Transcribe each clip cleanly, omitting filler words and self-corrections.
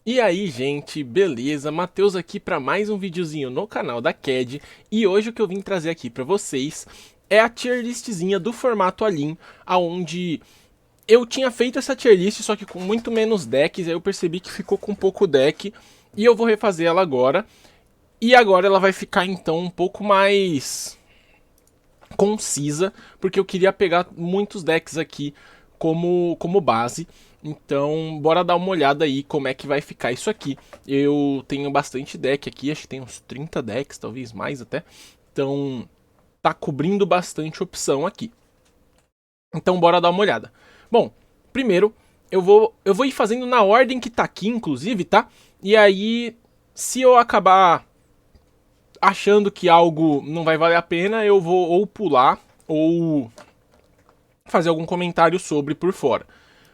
E aí, gente, beleza? Matheus aqui para mais um videozinho no canal da CAD. E hoje o que eu vim trazer aqui para vocês é a tier listzinha do formato Alim, aonde eu tinha feito essa tier list, só que com muito menos decks, aí eu percebi que ficou com pouco deck, e eu vou refazer ela agora. E agora ela vai ficar então um pouco mais concisa, porque eu queria pegar muitos decks aqui como base. Então, bora dar uma olhada aí como é que vai ficar isso aqui. Eu tenho bastante deck aqui, acho que tem uns 30 decks, talvez mais até. Então, tá cobrindo bastante opção aqui. Então, bora dar uma olhada. Bom, primeiro, eu vou ir fazendo na ordem que tá aqui, inclusive, tá? E aí, se eu acabar achando que algo não vai valer a pena, eu vou ou pular ou fazer algum comentário sobre por fora.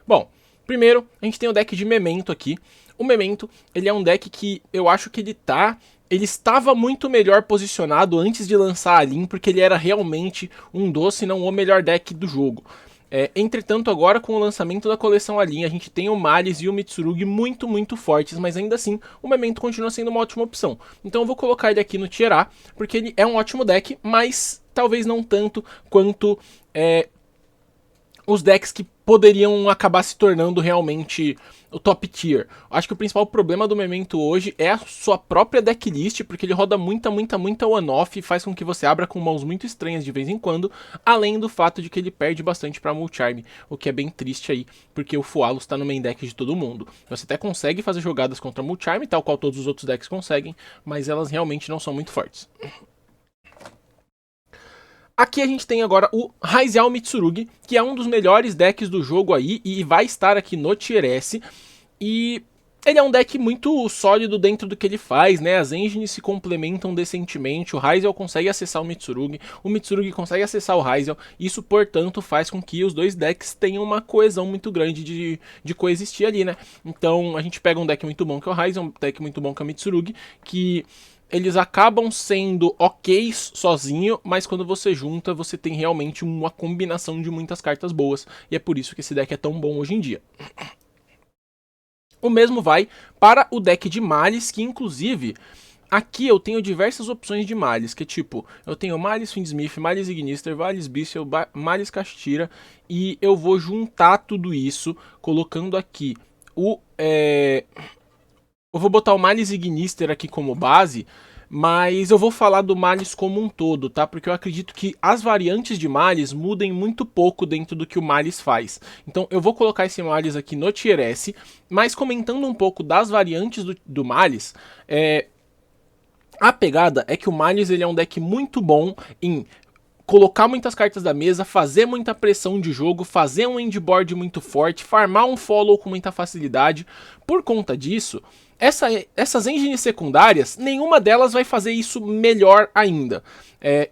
Bom, primeiro a gente tem o deck de Memento aqui. O Memento, ele é um deck que eu acho que ele estava muito melhor posicionado antes de lançar a Lin, porque ele era realmente um dos, se não o melhor deck do jogo. Entretanto, agora com o lançamento da coleção Alien, a gente tem o Malice e o Mitsurugi muito fortes, mas ainda assim o Memento continua sendo uma ótima opção. Então eu vou colocar ele aqui no Tier A, porque ele é um ótimo deck, mas talvez não tanto quanto os decks que poderiam acabar se tornando realmente o top tier. Acho que o principal problema do Memento hoje é a sua própria decklist, porque ele roda muita one-off e faz com que você abra com mãos muito estranhas de vez em quando, além do fato de que ele perde bastante pra Mulcharm, o que é bem triste aí, porque o Fualos tá no main deck de todo mundo. Você até consegue fazer jogadas contra Mulcharm, tal qual todos os outros decks conseguem, mas elas realmente não são muito fortes. Aqui a gente tem agora o Raizel Mitsurugi, que é um dos melhores decks do jogo aí e vai estar aqui no Tier S. E ele é um deck muito sólido dentro do que ele faz, né? As engines se complementam decentemente, o Raizel consegue acessar o Mitsurugi consegue acessar o Raizel. Isso, portanto, faz com que os dois decks tenham uma coesão muito grande de coexistir ali, né? Então a gente pega um deck muito bom que é o Raizel, um deck muito bom que é o Mitsurugi, que eles acabam sendo ok sozinho, mas quando você junta, você tem realmente uma combinação de muitas cartas boas. E é por isso que esse deck é tão bom hoje em dia. O mesmo vai para o deck de Malice, que inclusive aqui eu tenho diversas opções de Malice, que é tipo, eu tenho Malice Fiendsmith, Malice Ignister, Malice Bestial, Malice Kashtira, e eu vou juntar tudo isso, colocando aqui eu vou botar o Malice Ignister aqui como base, mas eu vou falar do Malice como um todo, tá? Porque eu acredito que as variantes de Malice mudem muito pouco dentro do que o Malice faz. Então eu vou colocar esse Malice aqui no Tier S, mas comentando um pouco das variantes do Malice, a pegada é que o Malice ele é um deck muito bom em colocar muitas cartas da mesa, fazer muita pressão de jogo, fazer um endboard muito forte, farmar um follow com muita facilidade. Por conta disso, essas engines secundárias, nenhuma delas vai fazer isso melhor ainda.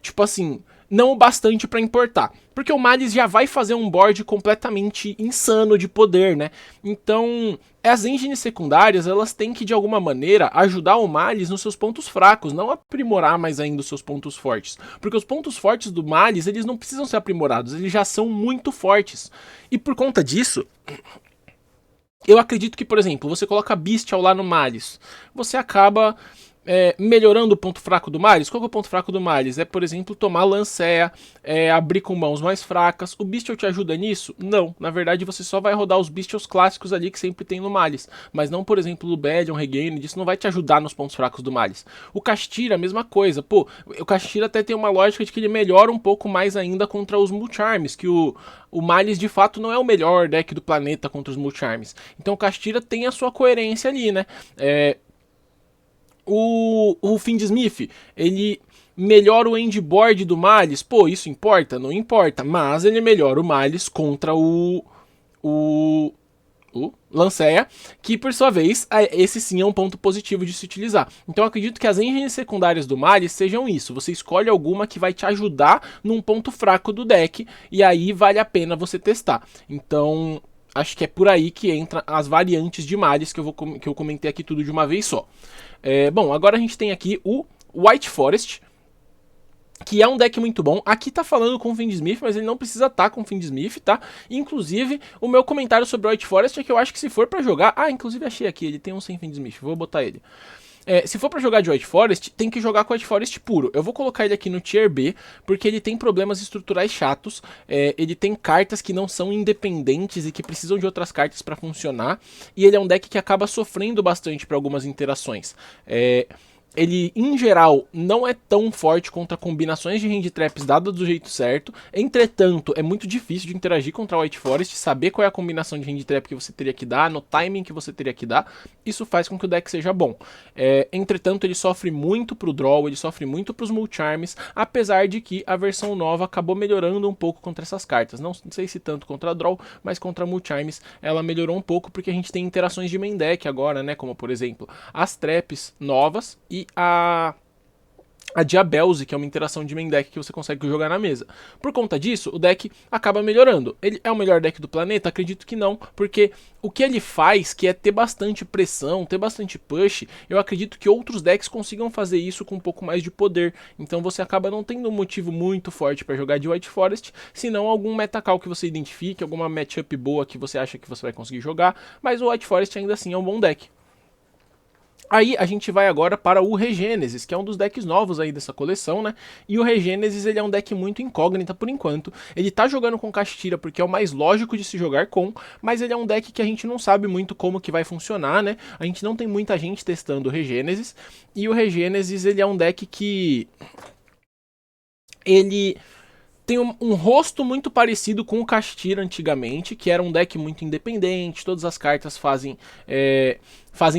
Tipo assim, não o bastante para importar. Porque o Malice já vai fazer um board completamente insano de poder, né? Então, as engines secundárias, elas têm que, de alguma maneira, ajudar o Malice nos seus pontos fracos, não aprimorar mais ainda os seus pontos fortes. Porque os pontos fortes do Malice, eles não precisam ser aprimorados, eles já são muito fortes. E por conta disso, eu acredito que, por exemplo, você coloca Bestial lá no Malice, você acaba melhorando o ponto fraco do Malice. Qual que é o ponto fraco do Malice? É, por exemplo, tomar Lancea, abrir com mãos mais fracas. O Bestial te ajuda nisso? Não. Na verdade, você só vai rodar os Bestials clássicos ali que sempre tem no Malice. Mas não, por exemplo, o Bedion, Regain, isso não vai te ajudar nos pontos fracos do Malice. O Kashtira, a mesma coisa. Pô, o Kashtira até tem uma lógica de que ele melhora um pouco mais ainda contra os Mulcharms, que o Malice de fato não é o melhor deck do planeta contra os Mulcharms. Então o Kashtira tem a sua coerência ali, né? O Fiendsmith, ele melhora o endboard do Malice. Pô, isso importa? Não importa. Mas ele melhora o Malice contra o Lancea, que por sua vez, esse sim é um ponto positivo de se utilizar. Então eu acredito que as engines secundárias do Malice sejam isso. Você escolhe alguma que vai te ajudar num ponto fraco do deck, e aí vale a pena você testar. Então acho que é por aí que entra as variantes de Malice que eu comentei aqui tudo de uma vez só. Bom, agora a gente tem aqui o White Forest, que é um deck muito bom. Aqui tá falando com o Fiendsmith, mas ele não precisa estar com o Fiendsmith, tá? Inclusive, o meu comentário sobre o White Forest é que eu acho que se for pra jogar... Ah, inclusive achei aqui, ele tem um sem Fiendsmith, vou botar ele. Se for pra jogar de White Forest, tem que jogar com White Forest puro. Eu vou colocar ele aqui no Tier B, porque ele tem problemas estruturais chatos. Ele tem cartas que não são independentes e que precisam de outras cartas pra funcionar. E ele é um deck que acaba sofrendo bastante pra algumas interações. Ele, em geral, não é tão forte contra combinações de hand traps dadas do jeito certo. Entretanto, é muito difícil de interagir contra o White Forest, saber qual é a combinação de hand trap que você teria que dar, no timing que você teria que dar. Isso faz com que o deck seja bom. Entretanto, ele sofre muito pro draw, ele sofre muito pros Mulcharms, apesar de que a versão nova acabou melhorando um pouco contra essas cartas. Não sei se tanto contra a draw, mas contra a Mulcharms ela melhorou um pouco, porque a gente tem interações de main deck agora, né? Como, por exemplo, as traps novas e a Diabelze, que é uma interação de main deck que você consegue jogar na mesa. Por conta disso, o deck acaba melhorando. Ele é o melhor deck do planeta? Acredito que não, porque o que ele faz, que é ter bastante pressão, ter bastante push, eu acredito que outros decks consigam fazer isso com um pouco mais de poder. Então você acaba não tendo um motivo muito forte para jogar de White Forest, senão algum metacall que você identifique, alguma matchup boa que você acha que você vai conseguir jogar, mas o White Forest ainda assim é um bom deck. Aí a gente vai agora para o Regênesis, que é um dos decks novos aí dessa coleção, né? E o Regênesis, ele é um deck muito incógnita por enquanto. Ele tá jogando com Kashtira porque é o mais lógico de se jogar com, mas ele é um deck que a gente não sabe muito como que vai funcionar, né? A gente não tem muita gente testando o Regênesis, e o Regênesis, ele é um deck que... ele tem um rosto muito parecido com o Kashtira antigamente, que era um deck muito independente, todas as cartas fazem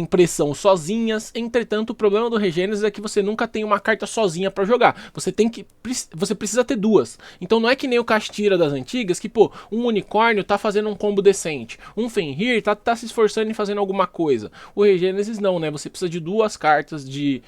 pressão sozinhas. Entretanto, o problema do Regênesis é que você nunca tem uma carta sozinha pra jogar. Você precisa ter duas. Então não é que nem o Kashtira das antigas, que pô, um unicórnio tá fazendo um combo decente, um Fenrir tá se esforçando em fazendo alguma coisa. O Regênesis não, né? Você precisa de duas cartas de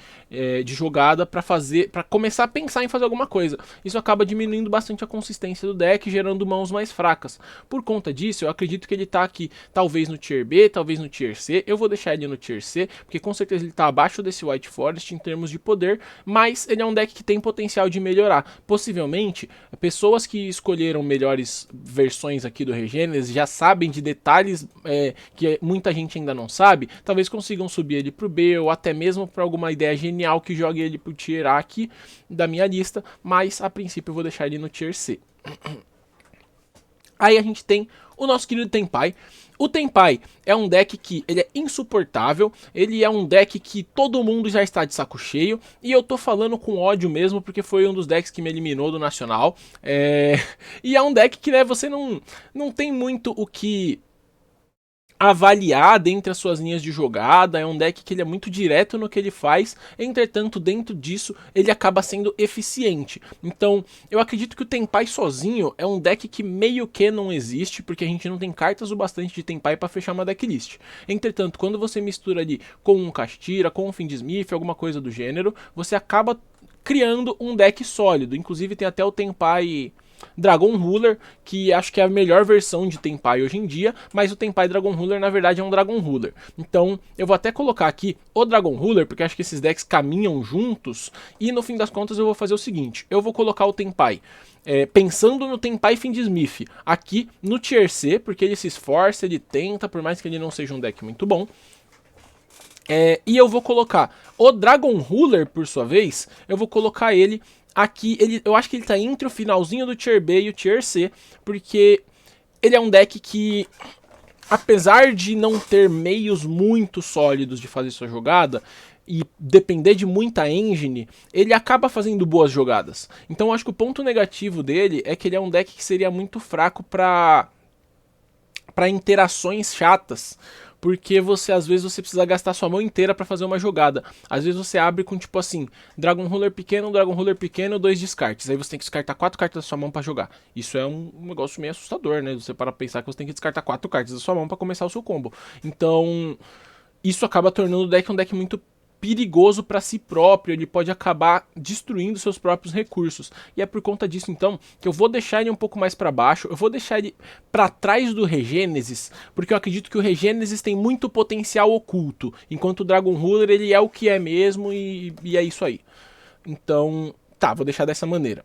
jogada pra começar a pensar em fazer alguma coisa. Isso acaba diminuindo bastante a consistência do deck, gerando mãos mais fracas. Por conta disso, eu acredito que ele tá aqui, talvez no Tier B, talvez no Tier C. Eu vou deixar ele no Tier C, porque com certeza ele tá abaixo desse White Forest em termos de poder, mas ele é um deck que tem potencial de melhorar. Possivelmente, pessoas que escolheram melhores versões aqui do Regênesis já sabem de detalhes que muita gente ainda não sabe, talvez consigam subir ele pro B, ou até mesmo para alguma ideia genial que jogue ele pro Tier A aqui da minha lista, mas a princípio eu vou deixar ele no Tier C. Aí a gente tem o nosso querido Tenpai. O Tenpai é um deck que ele é insuportável, ele é um deck que todo mundo já está de saco cheio, e eu tô falando com ódio mesmo, porque foi um dos decks que me eliminou do Nacional. E é um deck que, né, você não tem muito o que avaliar dentre as suas linhas de jogada. É um deck que ele é muito direto no que ele faz, entretanto dentro disso ele acaba sendo eficiente. Então eu acredito que o Tenpai sozinho é um deck que meio que não existe, porque a gente não tem cartas o bastante de Tenpai para fechar uma decklist. Entretanto, quando você mistura ali com um Kashtira, com um Fiendsmith, alguma coisa do gênero, você acaba criando um deck sólido. Inclusive tem até o Tenpai Dragon Ruler, que acho que é a melhor versão de Tenpai hoje em dia, mas o Tenpai Dragon Ruler na verdade é um Dragon Ruler. Então eu vou até colocar aqui o Dragon Ruler, porque acho que esses decks caminham juntos, e no fim das contas eu vou fazer o seguinte: eu vou colocar o Tenpai pensando no Tenpai Fiendsmith aqui no Tier C, porque ele se esforça, ele tenta, por mais que ele não seja um deck muito bom. E eu vou colocar o Dragon Ruler, por sua vez, eu vou colocar ele aqui, eu acho que ele tá entre o finalzinho do Tier B e o Tier C, porque ele é um deck que, apesar de não ter meios muito sólidos de fazer sua jogada e depender de muita engine, ele acaba fazendo boas jogadas. Então eu acho que o ponto negativo dele é que ele é um deck que seria muito fraco para interações chatas, porque às vezes você precisa gastar sua mão inteira pra fazer uma jogada. Às vezes você abre com tipo assim, Dragon Ruler pequeno, 2 descartes. Aí você tem que descartar 4 cartas da sua mão pra jogar. Isso é um negócio meio assustador, né? Você para pensar que você tem que descartar 4 cartas da sua mão pra começar o seu combo. Então, isso acaba tornando o deck um deck muito perigoso para si próprio, ele pode acabar destruindo seus próprios recursos. E é por conta disso então que eu vou deixar ele um pouco mais para baixo, eu vou deixar ele para trás do Regênesis, porque eu acredito que o Regênesis tem muito potencial oculto, enquanto o Dragon Ruler ele é o que é mesmo e é isso aí. Então Tá, vou deixar dessa maneira.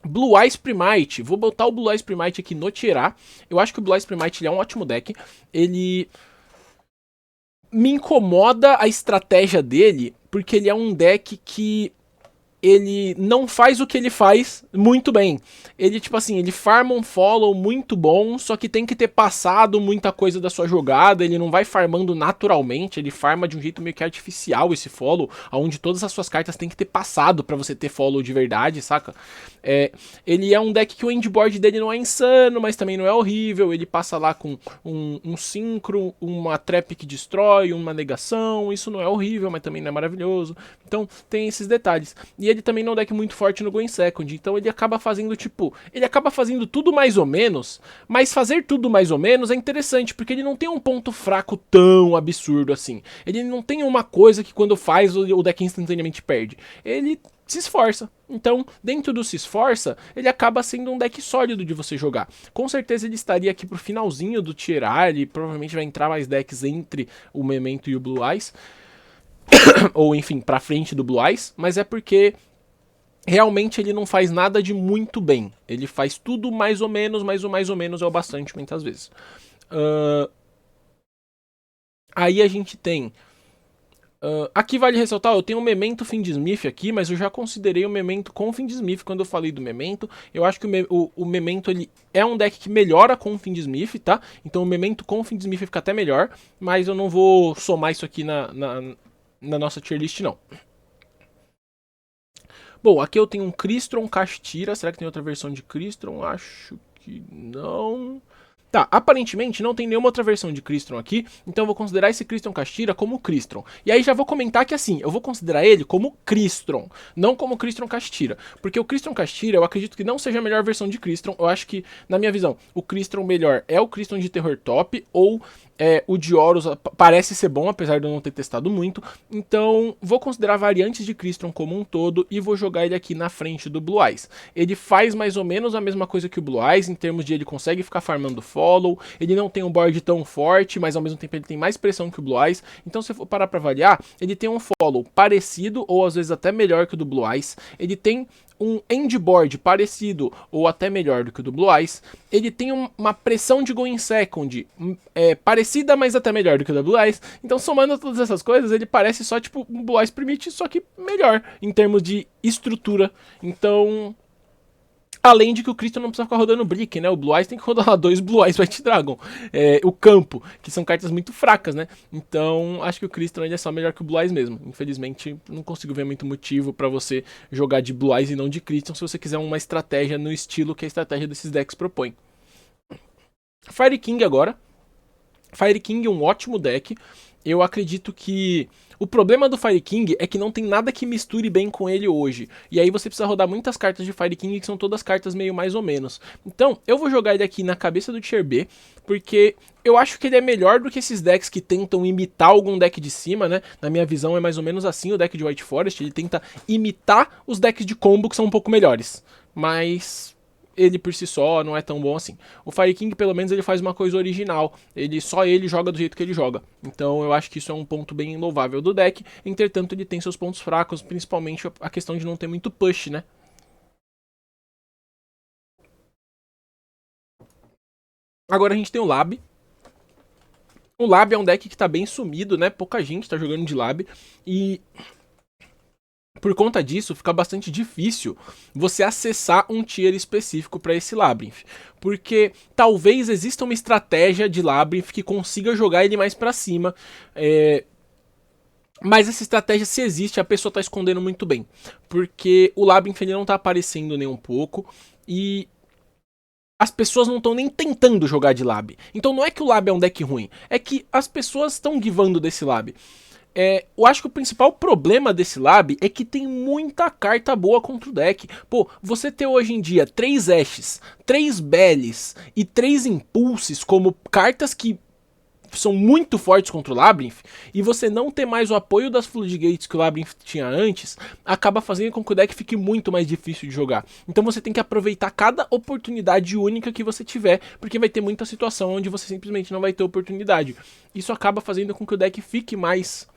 Blue Eyes Primite, vou botar o Blue Eyes Primite aqui no tirar. Eu acho que o Blue Eyes Primite ele é um ótimo deck. Ele me incomoda a estratégia dele, porque ele é um deck que ele não faz o que ele faz muito bem. Ele, tipo assim, ele farma um follow muito bom, só que tem que ter passado muita coisa da sua jogada, ele não vai farmando naturalmente, ele farma de um jeito meio que artificial esse follow, onde todas as suas cartas tem que ter passado pra você ter follow de verdade, saca? Ele é um deck que o endboard dele não é insano, mas também não é horrível, ele passa lá com um synchro, uma trap que destrói, uma negação, isso não é horrível, mas também não é maravilhoso. Então tem esses detalhes. E ele também não é um deck muito forte no Go in Second, então ele acaba fazendo tipo, ele acaba fazendo tudo mais ou menos, mas fazer tudo mais ou menos é interessante, porque ele não tem um ponto fraco tão absurdo assim. Ele não tem uma coisa que quando faz o deck instantaneamente perde. Ele se esforça. Então, dentro do se esforça, ele acaba sendo um deck sólido de você jogar. Com certeza ele estaria aqui pro finalzinho do tier A, ele provavelmente vai entrar mais decks entre o Memento e o Blue Eyes. Ou enfim, pra frente do Blue Eyes, mas é porque realmente ele não faz nada de muito bem. Ele faz tudo mais ou menos, mas o mais ou menos é o bastante muitas vezes. Aí a gente tem... aqui vale ressaltar, eu tenho um Memento Fiendsmith aqui, mas eu já considerei o Memento com Fiendsmith quando eu falei do Memento. Eu acho que o Memento ele é um deck que melhora com o Fiendsmith, tá? Então o Memento com o Fiendsmith fica até melhor, mas eu não vou somar isso aqui na nossa tier list, não. Bom, aqui eu tenho um Crystron Castira. Será que tem outra versão de Crystron? Acho que não. Tá, aparentemente não tem nenhuma outra versão de Crystron aqui, então eu vou considerar esse Crystron Castira como Crystron. E aí já vou comentar que assim, eu vou considerar ele como Crystron, não como Crystron Castira. Porque o Crystron Castira eu acredito que não seja a melhor versão de Crystron. Eu acho que, na minha visão, o Crystron melhor é o Crystron de Terror Top, ou o de Horus parece ser bom, apesar de eu não ter testado muito. Então, vou considerar variantes de Crystron como um todo e vou jogar ele aqui na frente do Blue Eyes. Ele faz mais ou menos a mesma coisa que o Blue Eyes, em termos de ele consegue ficar farmando follow, ele não tem um board tão forte, mas ao mesmo tempo ele tem mais pressão que o Blue Eyes. Então, se eu for parar pra avaliar, ele tem um follow parecido, ou às vezes até melhor que o do Blue Eyes. Ele tem um endboard parecido ou até melhor do que o do Blue Eyes. Ele tem uma pressão de Go in Second parecida, mas até melhor do que o do Blue Eyes. Então, somando todas essas coisas, ele parece só tipo um Blue Eyes Primite, só que melhor em termos de estrutura. Então, além de que o Crystron não precisa ficar rodando Brick, né? O Blue Eyes tem que rodar lá 2 Blue Eyes White Dragon. O campo, que são cartas muito fracas, né? Então, acho que o Crystron é só melhor que o Blue Eyes mesmo. Infelizmente, não consigo ver muito motivo pra você jogar de Blue Eyes e não de Crystron, se você quiser uma estratégia no estilo que a estratégia desses decks propõe. Fire King agora. Fire King é um ótimo deck. Eu acredito que o problema do Fire King é que não tem nada que misture bem com ele hoje. E aí você precisa rodar muitas cartas de Fire King que são todas cartas meio mais ou menos. Então, eu vou jogar ele aqui na cabeça do Tier B, porque eu acho que ele é melhor do que esses decks que tentam imitar algum deck de cima, né? Na minha visão é mais ou menos assim o deck de White Forest, ele tenta imitar os decks de combo que são um pouco melhores. Mas ele por si só não é tão bom assim. O Fire King, pelo menos, ele faz uma coisa original. Só ele joga do jeito que ele joga. Então eu acho que isso é um ponto bem louvável do deck. Entretanto, ele tem seus pontos fracos, principalmente a questão de não ter muito push, né? Agora a gente tem o Lab. O Lab é um deck que tá bem sumido, né? Pouca gente tá jogando de Lab. E por conta disso, fica bastante difícil você acessar um tier específico para esse Labyrinth. Porque talvez exista uma estratégia de Labyrinth que consiga jogar ele mais para cima. Mas essa estratégia, se existe, a pessoa tá escondendo muito bem. Porque o Labyrinth ele não tá aparecendo nem um pouco. E as pessoas não estão nem tentando jogar de Lab. Então não é que o Lab é um deck ruim. É que as pessoas estão givando desse Lab. Eu acho que o principal problema desse Lab é que tem muita carta boa contra o deck. Pô, você ter hoje em dia 3 Ashes, 3 Bellies e 3 Impulses como cartas que são muito fortes contra o Labyrinth, e você não ter mais o apoio das Floodgates que o Labyrinth tinha antes, acaba fazendo com que o deck fique muito mais difícil de jogar. Então você tem que aproveitar cada oportunidade única que você tiver, porque vai ter muita situação onde você simplesmente não vai ter oportunidade. Isso acaba fazendo com que o deck fique mais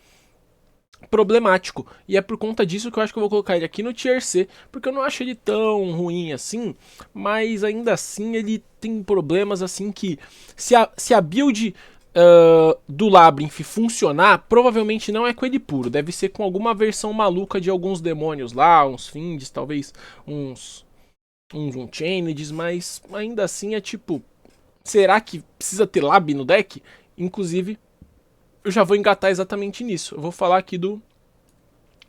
problemático. E é por conta disso que eu acho que eu vou colocar ele aqui no Tier C, porque eu não acho ele tão ruim assim, mas ainda assim ele tem problemas assim que se a build do Labyrinth funcionar, provavelmente não é com ele puro, deve ser com alguma versão maluca de alguns demônios lá, uns Fiends, talvez uns Unchaineds, mas ainda assim é tipo, será que precisa ter Lab no deck? Inclusive, eu já vou engatar exatamente nisso. Eu vou falar aqui do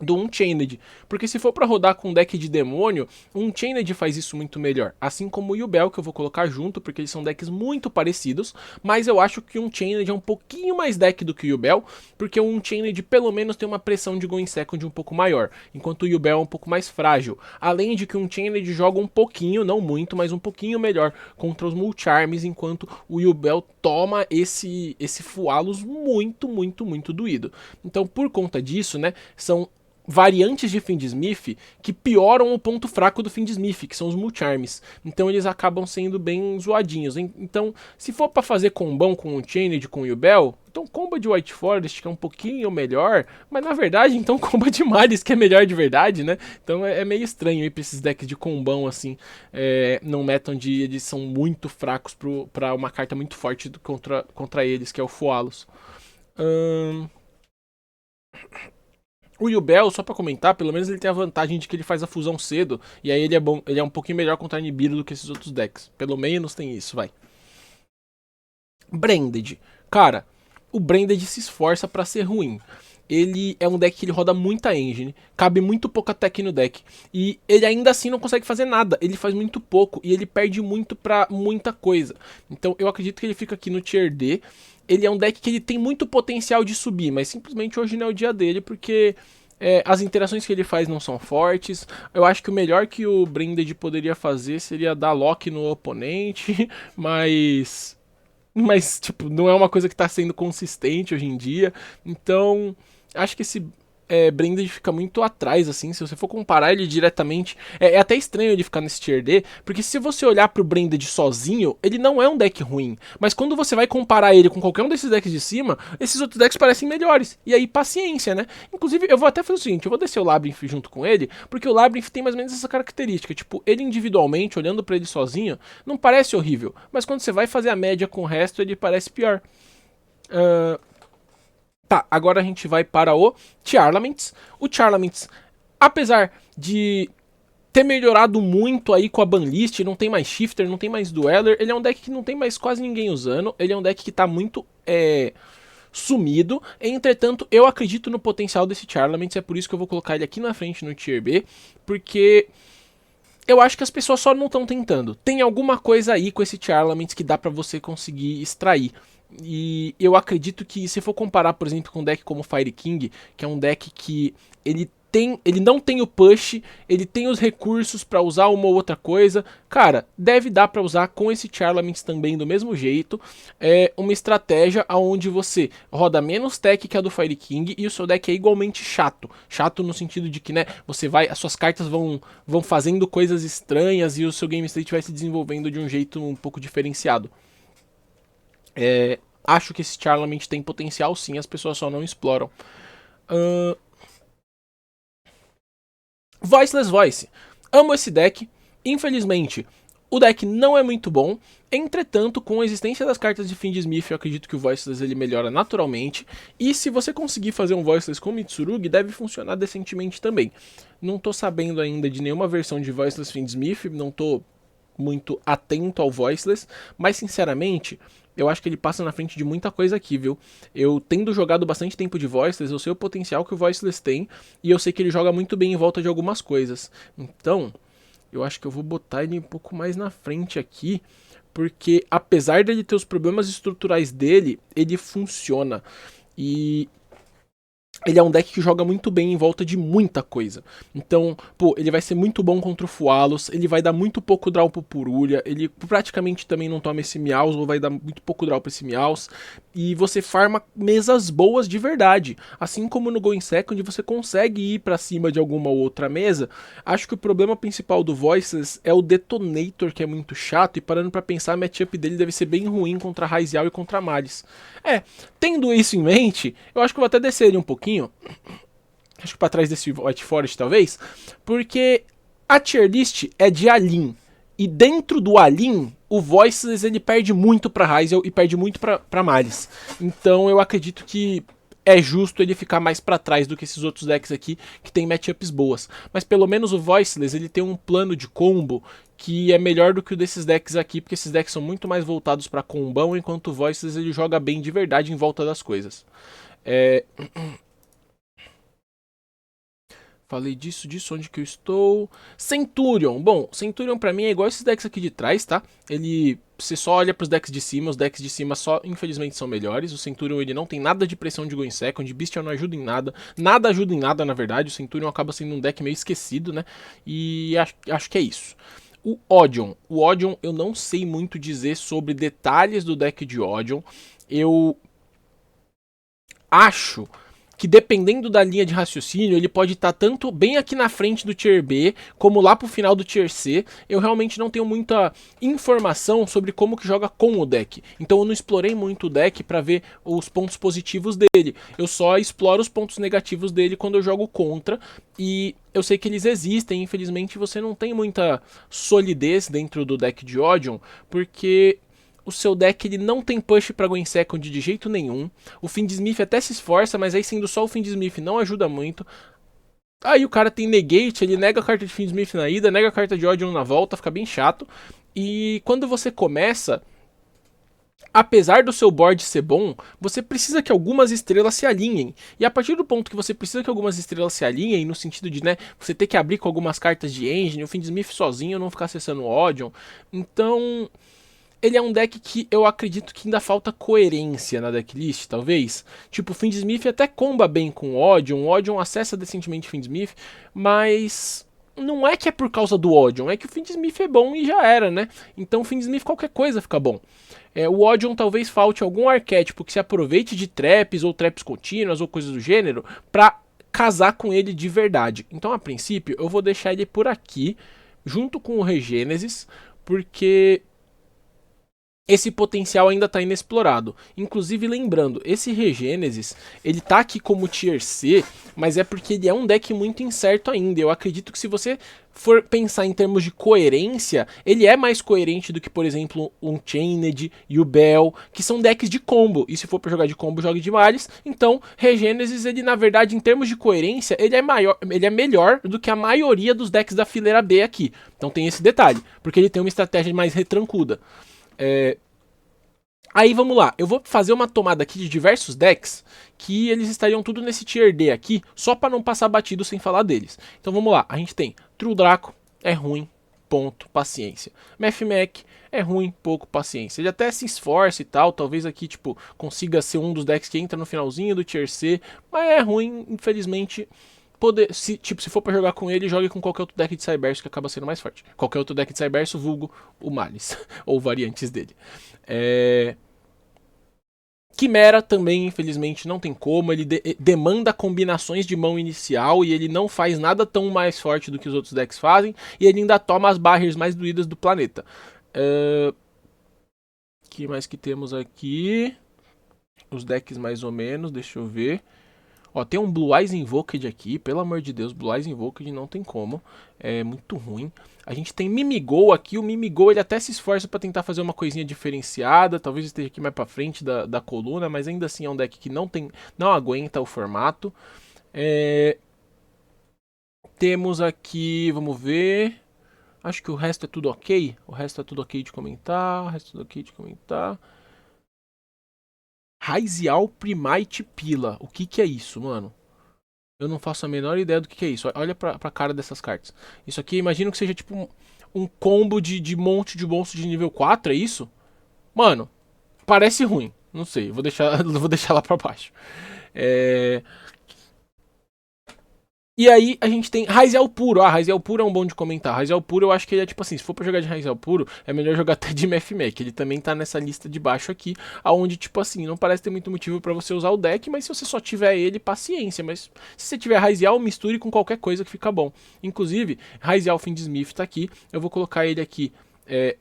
Unchained, porque se for para rodar com um deck de demônio, o Unchained faz isso muito melhor, assim como o Yubel, que eu vou colocar junto, porque eles são decks muito parecidos, mas eu acho que o Unchained é um pouquinho mais deck do que o Yubel, porque o Unchained pelo menos tem uma pressão de Go in Second um pouco maior, enquanto o Yubel é um pouco mais frágil, além de que o Unchained joga um pouquinho, não muito, mas um pouquinho melhor contra os Mulcharms, enquanto o Yubel toma esse Fualos muito doído. Então, por conta disso, né, são variantes de Fiendsmith que pioram o ponto fraco do Fiendsmith, que são os Mulcharms. Então eles acabam sendo bem zoadinhos. Então, se for para fazer combão com o Chained, com o Yubel, então comba de White Forest, que é um pouquinho melhor, mas na verdade, então comba de Maris, que é melhor de verdade, né? Então é meio estranho aí pra esses decks de combão, assim, não metam de... Eles são muito fracos pra uma carta muito forte contra eles, que é o Fualos. O Yubel, só pra comentar, pelo menos ele tem a vantagem de que ele faz a fusão cedo, e aí ele é bom, ele é um pouquinho melhor contra Nibiru do que esses outros decks. Pelo menos tem isso, vai. Branded. Cara, o Branded se esforça pra ser ruim. Ele é um deck que ele roda muita engine, cabe muito pouca tech no deck, e ele ainda assim não consegue fazer nada, ele faz muito pouco, e ele perde muito pra muita coisa. Então eu acredito que ele fica aqui no Tier D. Ele é um deck que ele tem muito potencial de subir, mas simplesmente hoje não é o dia dele, porque as interações que ele faz não são fortes. Eu acho que o melhor que o Branded poderia fazer seria dar lock no oponente, mas tipo, não é uma coisa que tá sendo consistente hoje em dia. Então, acho que esse Branded fica muito atrás, assim, se você for comparar ele diretamente. É até estranho ele ficar nesse Tier D, porque se você olhar pro Branded sozinho, ele não é um deck ruim. Mas quando você vai comparar ele com qualquer um desses decks de cima, esses outros decks parecem melhores. E aí, paciência, né? Inclusive, eu vou até fazer o seguinte, eu vou descer o Labyrinth junto com ele, porque o Labyrinth tem mais ou menos essa característica. Tipo, ele individualmente, olhando pra ele sozinho, não parece horrível. Mas quando você vai fazer a média com o resto, ele parece pior. Tá, agora a gente vai para o Charlaments. O Charlaments, apesar de ter melhorado muito aí com a banlist, não tem mais shifter, não tem mais dueler, ele é um deck que não tem mais quase ninguém usando, ele é um deck que tá muito sumido. Entretanto, eu acredito no potencial desse Charlaments, é por isso que eu vou colocar ele aqui na frente no Tier B, porque eu acho que as pessoas só não estão tentando. Tem alguma coisa aí com esse Charlaments que dá pra você conseguir extrair. E eu acredito que se for comparar, por exemplo, com um deck como Fire King, que é um deck que ele não tem o push, ele tem os recursos pra usar uma ou outra coisa, cara, deve dar pra usar com esse Charlaments também do mesmo jeito. É uma estratégia onde você roda menos tech que a do Fire King e o seu deck é igualmente chato. Chato no sentido de que, né, as suas cartas vão fazendo coisas estranhas e o seu game state vai se desenvolvendo de um jeito um pouco diferenciado. Acho que esse Charlament tem potencial sim, as pessoas só não exploram. Voiceless Voice. Amo esse deck. Infelizmente, o deck não é muito bom. Entretanto, com a existência das cartas de Fiendsmith, eu acredito que o Voiceless ele melhora naturalmente. E se você conseguir fazer um Voiceless com Mitsurugi, deve funcionar decentemente também. Não tô sabendo ainda de nenhuma versão de Voiceless Fiendsmith, não tô muito atento ao Voiceless, mas sinceramente, eu acho que ele passa na frente de muita coisa aqui, viu? Eu tendo jogado bastante tempo de Voiceless, eu sei o potencial que o Voiceless tem, e eu sei que ele joga muito bem em volta de algumas coisas. Então, eu acho que eu vou botar ele um pouco mais na frente aqui, porque apesar dele ter os problemas estruturais dele, ele funciona. E ele é um deck que joga muito bem em volta de muita coisa. Então, pô, ele vai ser muito bom contra o Fualos, ele vai dar muito pouco draw pro Purulha, ele praticamente também não toma esse Meows, ou vai dar muito pouco draw pra esse Meows, e você farma mesas boas de verdade. Assim como no Go in Second, você consegue ir pra cima de alguma outra mesa. Acho que o problema principal do Voices é o Detonator, que é muito chato, e parando pra pensar, a matchup dele deve ser bem ruim contra Raizial e contra Maris. Tendo isso em mente, eu acho que eu vou até descer ele um pouquinho, acho que pra trás desse White Forest talvez, porque a tier list é de Alin. E dentro do Alin, o Voiceless ele perde muito pra Ryzel e perde muito pra Malice. Então eu acredito que é justo ele ficar mais pra trás do que esses outros decks aqui, que tem matchups boas. Mas pelo menos o Voiceless ele tem um plano de combo que é melhor do que o desses decks aqui, porque esses decks são muito mais voltados pra combão, enquanto o Voiceless ele joga bem de verdade em volta das coisas. Falei disso, onde que eu estou? Centurion. Bom, Centurion pra mim é igual esses decks aqui de trás, tá? Você só olha pros decks de cima, os decks de cima só, infelizmente, são melhores. O Centurion, ele não tem nada de pressão de Go in Second, Bestial não ajuda em nada. Nada ajuda em nada, na verdade. O Centurion acaba sendo um deck meio esquecido, né? E acho que é isso. O Odeon eu não sei muito dizer sobre detalhes do deck de Odeon. Eu acho que dependendo da linha de raciocínio, ele pode estar tanto bem aqui na frente do Tier B, como lá pro final do Tier C. Eu realmente não tenho muita informação sobre como que joga com o deck. Então eu não explorei muito o deck para ver os pontos positivos dele. Eu só exploro os pontos negativos dele quando eu jogo contra. E eu sei que eles existem, infelizmente você não tem muita solidez dentro do deck de Odeon, porque o seu deck ele não tem push pra Go in Second de jeito nenhum. O Fiendsmith até se esforça, mas aí sendo só o Fiendsmith não ajuda muito. Aí o cara tem Negate, ele nega a carta de Fiendsmith na ida, nega a carta de Odeon na volta, fica bem chato. E quando você começa, apesar do seu board ser bom, você precisa que algumas estrelas se alinhem. E a partir do ponto que você precisa que algumas estrelas se alinhem, no sentido de, né, você ter que abrir com algumas cartas de engine, o Fiendsmith sozinho não ficar acessando o Odeon. Então ele é um deck que eu acredito que ainda falta coerência na decklist, talvez. Tipo, o Fiendsmith até comba bem com o Odeon acessa decentemente o Fiendsmith, mas não é que é por causa do Odeon, é que o Fiendsmith é bom e já era, né? Então o Fiendsmith qualquer coisa fica bom. O Odeon talvez falte algum arquétipo que se aproveite de traps ou traps contínuas ou coisas do gênero pra casar com ele de verdade. Então a princípio eu vou deixar ele por aqui, junto com o Regênesis, porque esse potencial ainda está inexplorado. Inclusive, lembrando, esse Regênesis, ele tá aqui como Tier C, mas é porque ele é um deck muito incerto ainda. Eu acredito que se você for pensar em termos de coerência, ele é mais coerente do que, por exemplo, um Chained e o Bell, que são decks de combo. E se for para jogar de combo, jogue de Malice. Então, Regênesis, ele na verdade, em termos de coerência, ele é melhor do que a maioria dos decks da fileira B aqui. Então tem esse detalhe, porque ele tem uma estratégia mais retrancuda. Aí vamos lá, eu vou fazer uma tomada aqui de diversos decks que eles estariam tudo nesse Tier D aqui, só para não passar batido sem falar deles. Então vamos lá, a gente tem True Draco, é ruim, ponto, paciência. Mathmech é ruim, pouco, paciência. Ele até se esforça e tal, talvez aqui tipo consiga ser um dos decks que entra no finalzinho do Tier C, mas é ruim, infelizmente. Se for pra jogar com ele, jogue com qualquer outro deck de Cyberse que acaba sendo mais forte. Qualquer outro deck de Cyberse, vulgo o Malice, ou variantes dele. Quimera também, infelizmente, não tem como. Ele demanda combinações de mão inicial e ele não faz nada tão mais forte do que os outros decks fazem. E ele ainda toma as barreiras mais doídas do planeta. Que mais que temos aqui? Os decks mais ou menos, deixa eu ver. Ó, tem um Blue Eyes Invoked aqui, pelo amor de Deus, Blue Eyes Invoked não tem como, é muito ruim. A gente tem Mimigol aqui, o Mimigol ele até se esforça para tentar fazer uma coisinha diferenciada, talvez esteja aqui mais para frente da coluna, mas ainda assim é um deck que não aguenta o formato. Temos aqui, vamos ver, acho que o resto é tudo ok, de comentar, Raizial Primite Pila. O que é isso, mano? Eu não faço a menor ideia do que é isso. Olha pra cara dessas cartas. Isso aqui, imagino que seja tipo um combo de monte de monstro de nível 4, é isso? Mano, parece ruim. Não sei, vou deixar lá pra baixo. E aí a gente tem Raizel Puro. Raizel Puro é um bom de comentar. Raizel Puro eu acho que ele é tipo assim, se for pra jogar de Raizel Puro, é melhor jogar até de Mathmech. Ele também tá nessa lista de baixo aqui, aonde tipo assim, não parece ter muito motivo pra você usar o deck, mas se você só tiver ele, paciência. Mas se você tiver Raizel, misture com qualquer coisa que fica bom. Inclusive, Raizel Fiendsmith tá aqui. Eu vou colocar ele aqui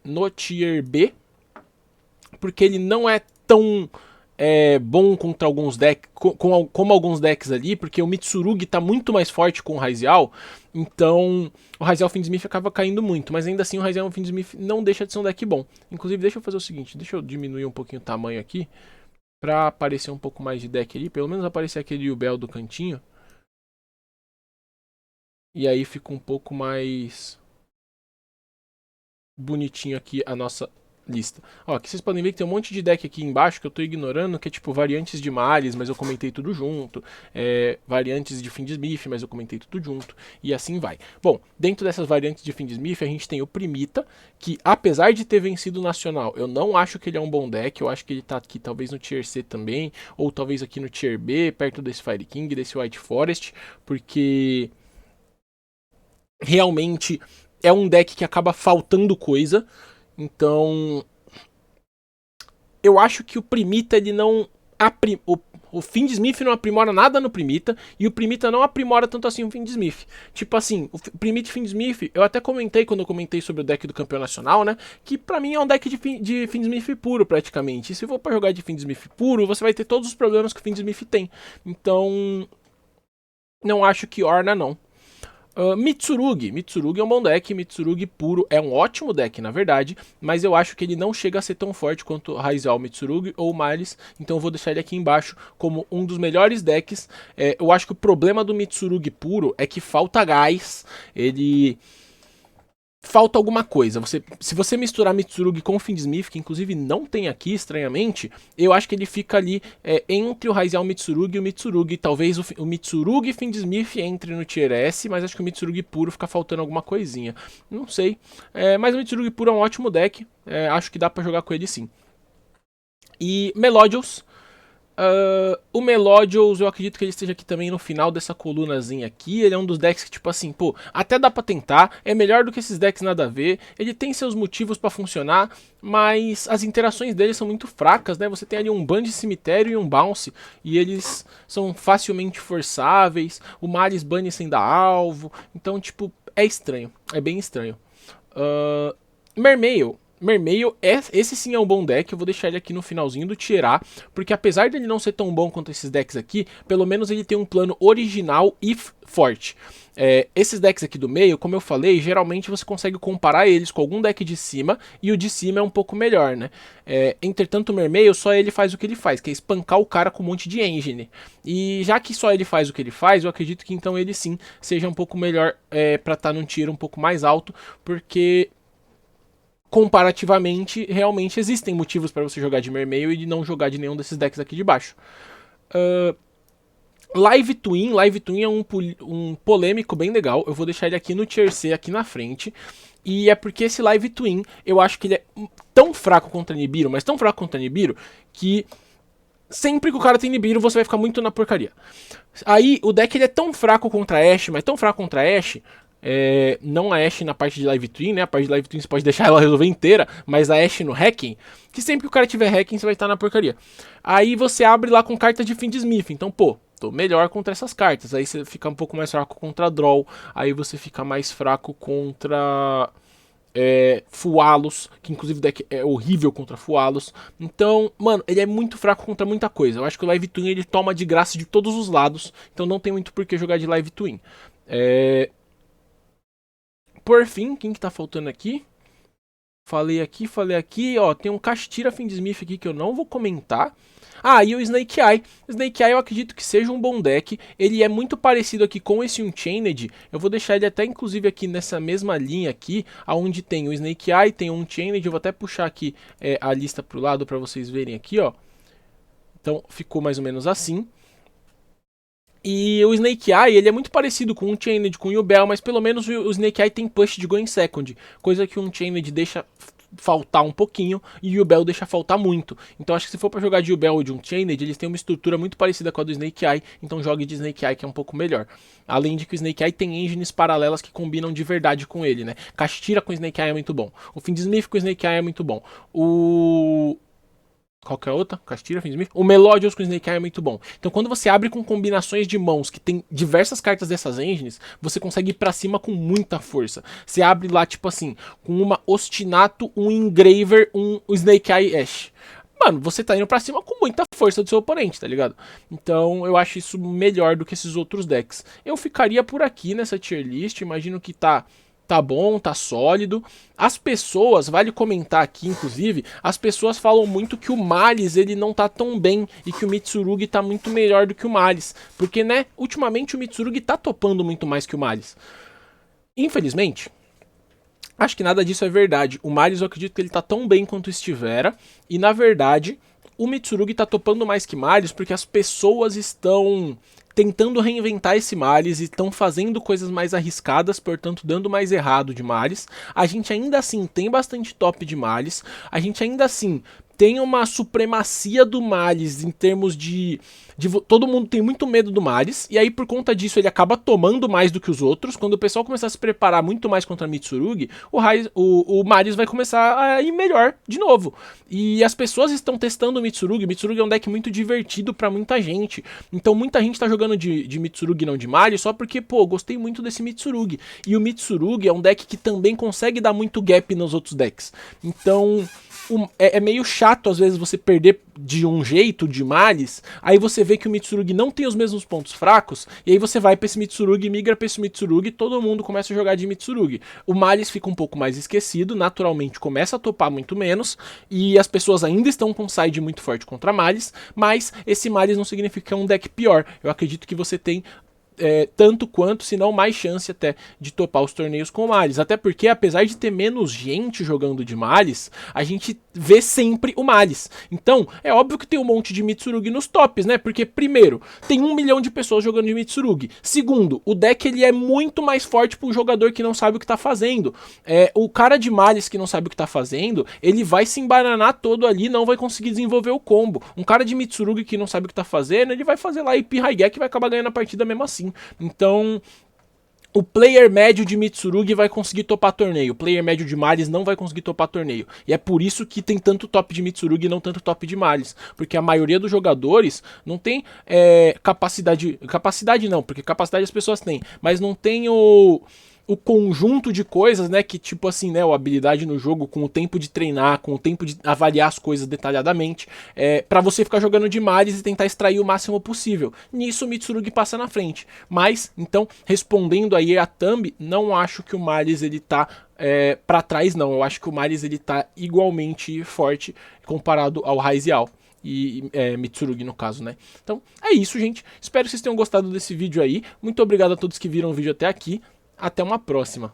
no Tier B, porque ele não é tão é bom contra alguns decks, como alguns decks ali, porque o Mitsurugi tá muito mais forte com o Raizel, então o Raizel Fiendsmith acaba caindo muito, mas ainda assim o Raizel Fiendsmith não deixa de ser um deck bom. Inclusive, deixa eu fazer o seguinte, deixa eu diminuir um pouquinho o tamanho aqui, pra aparecer um pouco mais de deck ali, pelo menos aparecer aquele Yubel do cantinho. E aí fica um pouco mais bonitinho aqui a nossa lista. Ó, aqui vocês podem ver que tem um monte de deck aqui embaixo que eu tô ignorando, que é tipo variantes de Malice, mas eu comentei tudo junto. Variantes de Fiendsmith, mas eu comentei tudo junto. E assim vai. Bom, dentro dessas variantes de Fiendsmith, a gente tem o Primita, que apesar de ter vencido o Nacional, eu não acho que ele é um bom deck. Eu acho que ele tá aqui talvez no Tier C também, ou talvez aqui no Tier B, perto desse Fire King, desse White Forest, porque realmente é um deck que acaba faltando coisa. Então, eu acho que o Primita, ele não... O Fiendsmith não aprimora nada no Primita, e o Primita não aprimora tanto assim o Fiendsmith. Tipo assim, o Primita e Fiendsmith, eu até comentei quando eu comentei sobre o deck do campeão nacional, né? Que pra mim é um deck de Fiendsmith puro, praticamente. E se for pra jogar de Fiendsmith puro, você vai ter todos os problemas que o Fiendsmith tem. Então, não acho que orna, não. Mitsurugi é um bom deck, Mitsurugi puro é um ótimo deck na verdade, mas eu acho que ele não chega a ser tão forte quanto Raizel Mitsurugi ou Malice, então eu vou deixar ele aqui embaixo como um dos melhores decks. Eu acho que o problema do Mitsurugi puro é que falta gás, ele... falta alguma coisa. Se você misturar Mitsurugi com o Fiendsmith, que inclusive não tem aqui, estranhamente, eu acho que ele fica ali entre o Raizel Mitsurugi e o Mitsurugi. Talvez o Mitsurugi Fiendsmith entre no Tier S, mas acho que o Mitsurugi puro fica faltando alguma coisinha. Não sei. Mas o Mitsurugi puro é um ótimo deck. Acho que dá pra jogar com ele sim. E Melodious. O Melodious, eu acredito que ele esteja aqui também no final dessa colunazinha aqui. Ele é um dos decks que, tipo assim, pô, até dá pra tentar. É melhor do que esses decks nada a ver. Ele tem seus motivos pra funcionar, mas as interações dele são muito fracas, né? Você tem ali um ban de cemitério e um bounce, e eles são facilmente forçáveis. O Malice bane sem dar alvo. Então, tipo, é estranho. É bem estranho. Mermail. Esse sim é um bom deck, eu vou deixar ele aqui no finalzinho do Tier A, porque apesar dele não ser tão bom quanto esses decks aqui, pelo menos ele tem um plano original e forte. Esses decks aqui do meio, como eu falei, geralmente você consegue comparar eles com algum deck de cima, e o de cima é um pouco melhor, né? Entretanto, o Mermail, só ele faz o que ele faz, que é espancar o cara com um monte de engine. E já que só ele faz o que ele faz, eu acredito que então ele sim seja um pouco melhor pra estar num tier um pouco mais alto, porque... comparativamente, realmente existem motivos para você jogar de Mermail e de não jogar de nenhum desses decks aqui de baixo. Live Twin é um polêmico bem legal. Eu vou deixar ele aqui no Tier C, aqui na frente. E é porque esse Live Twin, eu acho que ele é tão fraco contra Nibiru, mas tão fraco contra Nibiru, que sempre que o cara tem Nibiru, você vai ficar muito na porcaria. Aí, o deck ele é tão fraco contra Ashe, mas tão fraco contra Ashe... não a Ashe na parte de Live Twin, né? A parte de Live Twin você pode deixar ela resolver inteira, mas a Ashe no hacking, que sempre que o cara tiver hacking você vai estar na porcaria. Aí você abre lá com cartas de Fiendsmith, então pô, tô melhor contra essas cartas. Aí você fica um pouco mais fraco contra Draw, aí você fica mais fraco contra Fualos, que inclusive o deck é horrível contra Fualos. Então, mano, ele é muito fraco contra muita coisa. Eu acho que o Live Twin ele toma de graça de todos os lados, então não tem muito por que jogar de Live Twin. Por fim, quem que tá faltando aqui? Falei aqui, ó, tem um Kashtira Fiendsmith aqui que eu não vou comentar. E o Snake Eye. Snake Eye eu acredito que seja um bom deck. Ele é muito parecido aqui com esse Unchained. Eu vou deixar ele até inclusive aqui nessa mesma linha aqui, aonde tem o Snake Eye, tem o Unchained. Eu vou até puxar aqui a lista pro lado para vocês verem aqui, ó. Então ficou mais ou menos assim. E o Snake Eye, ele é muito parecido com o Unchained, com o Yubel, mas pelo menos o Snake Eye tem push de Go in Second, coisa que o Unchained deixa faltar um pouquinho e o Yubel deixa faltar muito. Então acho que se for pra jogar de Yubel ou de Unchained, eles têm uma estrutura muito parecida com a do Snake Eye, então jogue de Snake Eye que é um pouco melhor. Além de que o Snake Eye tem engines paralelas que combinam de verdade com ele, né? Kashtira com o Snake Eye é muito bom. O Fiendsmith com o Snake Eye é muito bom. Qualquer outra? Kashtira, Fiendsmith. O Melodious com o Snake Eye é muito bom. Então quando você abre com combinações de mãos que tem diversas cartas dessas engines, você consegue ir pra cima com muita força. Você abre lá, tipo assim, com uma Ostinato, um Engraver, um Snake Eye Ashe. mano, você tá indo pra cima com muita força do seu oponente, tá ligado? Então eu acho isso melhor do que esses outros decks. Eu ficaria por aqui nessa tier list, imagino que tá bom, tá sólido. As pessoas, vale comentar aqui, inclusive, as pessoas falam muito que o Malice ele não tá tão bem e que o Mitsurugi tá muito melhor do que o Malice. Porque, né, ultimamente o Mitsurugi tá topando muito mais que o Malice. Infelizmente, acho que nada disso é verdade. O Malice eu acredito que ele tá tão bem quanto estivera. E na verdade, o Mitsurugi tá topando mais que Malice porque as pessoas estão tentando reinventar esse Malice e estão fazendo coisas mais arriscadas, portanto dando mais errado de Malice. A gente ainda assim tem bastante top de Malice. A gente ainda assim tem uma supremacia do Malice em termos todo mundo tem muito medo do Malice, e aí por conta disso ele acaba tomando mais do que os outros. Quando o pessoal começar a se preparar muito mais contra Mitsurugi, o Malice vai começar a ir melhor de novo. E as pessoas estão testando o Mitsurugi. Mitsurugi é um deck muito divertido pra muita gente. Então muita gente tá jogando de Mitsurugi, não de Malice, só porque, pô, gostei muito desse Mitsurugi. E o Mitsurugi é um deck que também consegue dar muito gap nos outros decks. Então é meio chato às vezes você perder de um jeito de Malice, aí você vê que o Mitsurugi não tem os mesmos pontos fracos, e aí você vai pra esse Mitsurugi, migra pra esse Mitsurugi, todo mundo começa a jogar de Mitsurugi. O Malice fica um pouco mais esquecido, naturalmente começa a topar muito menos, e as pessoas ainda estão com side muito forte contra Malice, mas esse Malice não significa que é um deck pior. Eu acredito que você tem tanto quanto, se não mais chance até de topar os torneios com o Malice. Até porque, apesar de ter menos gente jogando de Malice, a gente vê sempre o Malice. Então, é óbvio que tem um monte de Mitsurugi nos tops, né? Porque, primeiro, tem 1 milhão de pessoas jogando de Mitsurugi. Segundo, o deck ele é muito mais forte para um jogador que não sabe o que tá fazendo. O cara de Malice que não sabe o que tá fazendo, ele vai se embananar todo ali, não vai conseguir desenvolver o combo. Um cara de Mitsurugi que não sabe o que tá fazendo, ele vai fazer lá IP High Gek e vai acabar ganhando a partida mesmo assim. Então, o player médio de Mitsurugi vai conseguir topar torneio. O player médio de Malice não vai conseguir topar torneio. E é por isso que tem tanto top de Mitsurugi e não tanto top de Malice. Porque a maioria dos jogadores não tem capacidade... Capacidade não, porque capacidade as pessoas têm. Mas não tem o conjunto de coisas, né, que tipo assim, né, a habilidade no jogo, com o tempo de treinar, com o tempo de avaliar as coisas detalhadamente, pra você ficar jogando de Malice e tentar extrair o máximo possível. Nisso o Mitsurugi passa na frente. Mas, então, respondendo aí a thumb, não acho que o Malice ele tá pra trás, não. Eu acho que o Malice ele tá igualmente forte comparado ao Raizial. E Mitsurugi no caso, né? Então, é isso, gente. Espero que vocês tenham gostado desse vídeo aí. Muito obrigado a todos que viram o vídeo até aqui. Até uma próxima.